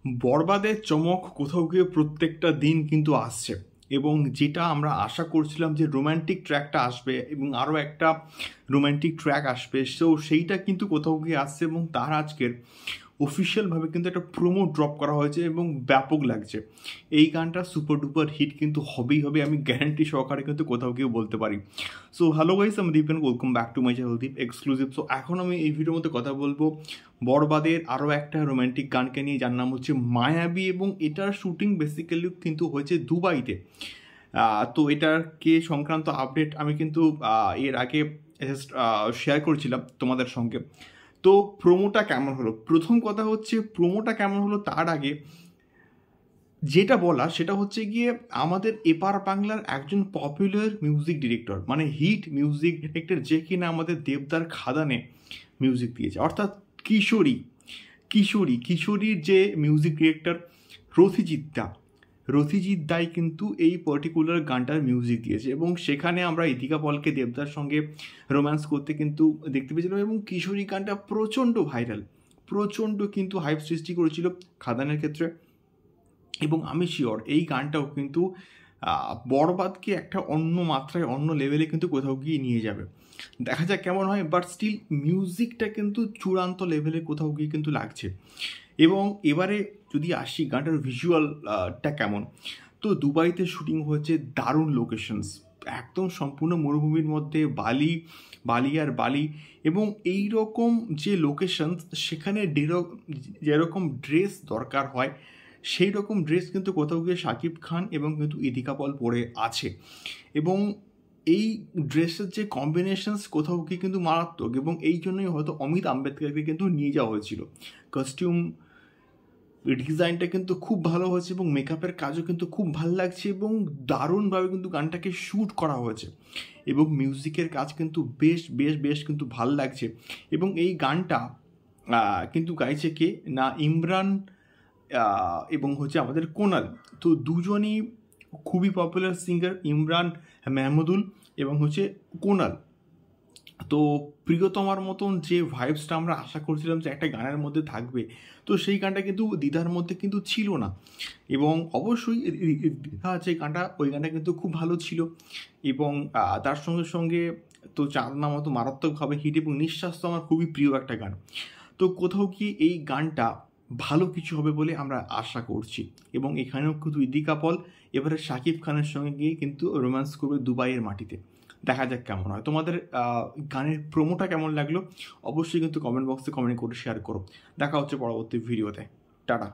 বরবাদের চমক কোথাও গিয়ে প্রত্যেকটা দিন কিন্তু আসছে, এবং যেটা আমরা আশা করছিলাম যে রোম্যান্টিক ট্র্যাকটা আসবে এবং আরও একটা রোম্যান্টিক ট্র্যাক আসবে, সেইটা কিন্তু কোথাও গিয়ে আসছে এবং তার আজকের অফিসিয়ালভাবে কিন্তু একটা প্রোমো ড্রপ করা হয়েছে এবং ব্যাপক লাগছে। এই গানটা সুপার ডুপার হিট কিন্তু হবেই হবে, আমি গ্যারান্টি সহকারে কিন্তু কোথাও গিয়ে বলতে পারি। সো হ্যালো গাইস, আমি Deep and welcome back to my channel Deep exclusive. So এখন আমি এই ভিডিওর মধ্যে কথা বলবো বরবাদের আরও একটা রোম্যান্টিক গানকে নিয়ে, যার নাম হচ্ছে মায়াবী, এবং এটার শুটিং বেসিক্যালি কিন্তু হয়েছে দুবাইতে। তো এটাকে সংক্রান্ত আপডেট আমি কিন্তু এর আগে জাস্ট শেয়ার করছিলাম তোমাদের সঙ্গে। তো প্রোমোটা কেমন হলো, প্রথম কথা হচ্ছে প্রোমোটা কেমন হলো তার আগে যেটা বলা সেটা হচ্ছে গিয়ে আমাদের এপার বাংলার একজন পপুলার মিউজিক ডিরেক্টর, মানে হিট মিউজিক ডিরেক্টর, যে কিনা আমাদের দেবদার খাদানে মিউজিক দিয়েছে, অর্থাৎ কিশোরী কিশোরীর যে মিউজিক ডিরেক্টর রথিজিৎ দাই কিন্তু এই পার্টিকুলার গানটার মিউজিক দিয়েছে, এবং সেখানে আমরা ইদিকা পলকে দেবদার সঙ্গে রোম্যান্স করতে কিন্তু দেখতে পেয়েছিলাম, এবং কিশোরী গানটা প্রচণ্ড ভাইরাল, প্রচণ্ড কিন্তু হাইপ সৃষ্টি করেছিল খাদানের ক্ষেত্রে। এবং আমি শিওর এই গানটাও কিন্তু বরবাদকে একটা অন্য মাত্রায়, অন্য লেভেলে কিন্তু কোথাও গিয়ে নিয়ে যাবে। দেখা যাক কেমন হয়, বাট স্টিল মিউজিকটা কিন্তু চূড়ান্ত লেভেলে কোথাও গিয়ে কিন্তু লাগছে। এবং এবারে যদি আসি গানটার ভিজুয়ালটা কেমন, তো দুবাইতে শুটিং হয়েছে, দারুণ লোকেশনস, একদম সম্পূর্ণ মরুভূমির মধ্যে বালি আর বালি, এবং এই রকম যে লোকেশন, সেখানে যেরকম ড্রেস দরকার হয় সেই রকম ড্রেস কিন্তু কোথাও গিয়ে শাকিব খান এবং কিন্তু ইদিকা পল পরে আছে, এবং এই ড্রেসের যে কম্বিনেশনস কোথাও গিয়ে কিন্তু মারাত্মক, এবং এই জন্যই হয়তো অমিত আম্বেদকরকে কিন্তু নিয়ে যাওয়া হয়েছিল। কস্টিউম ডিজাইনটা কিন্তু খুব ভালো হয়েছে এবং মেকআপের কাজও কিন্তু খুব ভালো লাগছে, এবং দারুণভাবে কিন্তু গানটাকে শ্যুট করা হয়েছে, এবং মিউজিকের কাজ কিন্তু বেশ বেশ বেশ কিন্তু ভালো লাগছে। এবং এই গানটা কিন্তু গাইছে কে না, ইমরান এবং হচ্ছে আমাদের কোনাল। তো দুজনই খুবই পপুলার সিঙ্গার, ইমরান মেহমুদুল এবং হচ্ছে কোনাল। তো প্রিয়তমার মতন যে ভাইবসটা আমরা আশা করছিলাম যে একটা গানের মধ্যে থাকবে, তো সেই গানটা কিন্তু দ্বিধার মধ্যে কিন্তু ছিল না, এবং অবশ্যই দ্বিধা আছে গানটা, ওই গানটা কিন্তু খুব ভালো ছিল। এবং তার সঙ্গে সঙ্গে তো চাঁদনা মতো মারাত্মকভাবে হিট, এবং নিঃশ্বাস তো আমার খুবই প্রিয় একটা গান। তো কোথাও কি এই গানটা ভালো কিছু হবে বলে আমরা আশা করছি, এবং এখানেও কিন্তু ইদিকা পল এবারে শাকিব খানের সঙ্গে গিয়ে কিন্তু রোম্যান্স করবে দুবাইয়ের মাটিতে। দেখা যাক কেমন হয়। তোমাদের গানের প্রোমোটা কেমন লাগলো অবশ্যই কিন্তু কমেন্ট বক্সে কমেন্ট করে শেয়ার করো। দেখা হচ্ছে পরবর্তী ভিডিওতে। টাটা।